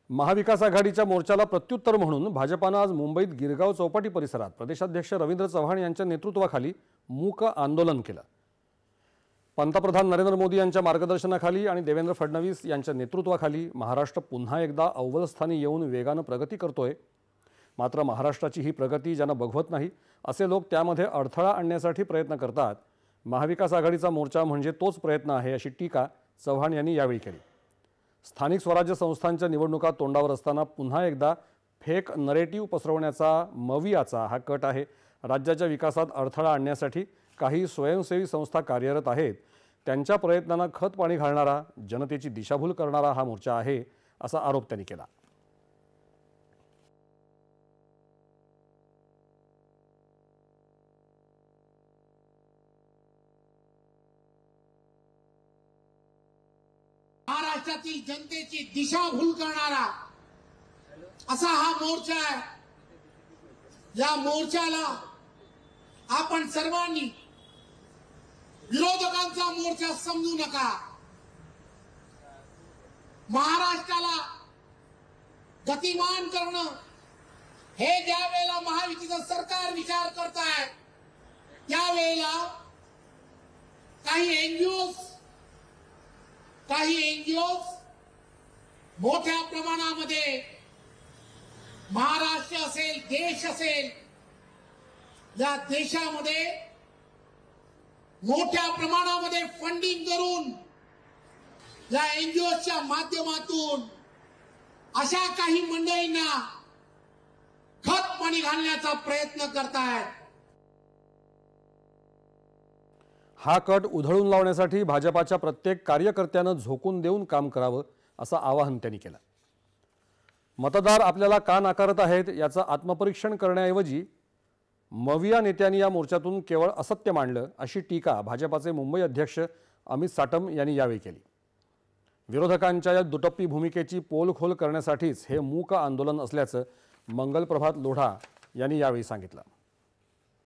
महाविकास आघाडीच्या मोर्चाला प्रत्युत्तर म्हणून भाजपाने आज मुंबईत गिरगाव चौपाटी परिसरात प्रदेशाध्यक्ष रवींद्र चव्हाण यांच्या नेतृत्वाखाली मूक आंदोलन केलं। पंतप्रधान नरेंद्र मोदी यांच्या मार्गदर्शनाखाली आणि देवेंद्र फडणवीस यांच्या नेतृत्वाखाली महाराष्ट्र पुन्हा एकदा अव्वल स्थानी येऊन वेगाने प्रगती करतोय। मात्र महाराष्ट्राची ही प्रगती ज्यांना बघवत नाही असे लोक त्यामध्ये अडथळा आणण्यासाठी प्रयत्न करतात। महाविकास आघाडीचा मोर्चा म्हणजे तोच प्रयत्न आहे अशी टीका चव्हाण यांनी यावेळी केली। स्थानिक स्वराज्य संस्थांच्या निवडणुका तोंडावर असताना पुन्हा एकदा फेक नरेटिव्ह पसरवण्याचा मवियाचा हा कट आहे। राज्याच्या विकासात अडथळा आणण्यासाठी काही स्वयंसेवी संस्था कार्यरत आहेत। त्यांच्या प्रयत्नांना खत पाणी घालणारा, जनतेची दिशाभूल करणारा हा मोर्चा आहे असा आरोप त्यांनी केला। महाराष्ट्रातील जनतेची दिशाभूल करणारा असा हा मोर्चा आहे। या मोर्चाला आपण सर्वांनी विरोधकांचा मोर्चा समजू नका। महाराष्ट्राला गतिमान करणं हे ज्या वेळेला महायुतीचं सरकार विचार करत आहे त्यावेळेला काही एनजीओज मोठ्या प्रमाणामध्ये महाराष्ट्र असेल, देश असेल, या देशामध्ये मोठ्या प्रमाणामध्ये फंडिंग करून या एनजीओच्या माध्यमातून अशा काही मंडळींना खत पाणी घालण्याचा प्रयत्न करतायत। हा कट उधळून लावण्यासाठी भाजपाच्या प्रत्येक कार्यकर्त्यानं झोकून देऊन काम करावं असं आवाहन त्यांनी केलं। मतदार आपल्याला का नाकारत आहेत याचं आत्मपरीक्षण करण्याऐवजी मविया नेत्यांनी या मोर्चातून केवळ असत्य मांडलं अशी टीका भाजपाचे मुंबई अध्यक्ष अमित साटम यांनी यावेळी केली। विरोधकांच्या या दुटप्पी भूमिकेची पोलखोल करण्यासाठीच हे मूक आंदोलन असल्याचं मंगलप्रभात लोढा यांनी यावेळी सांगितलं।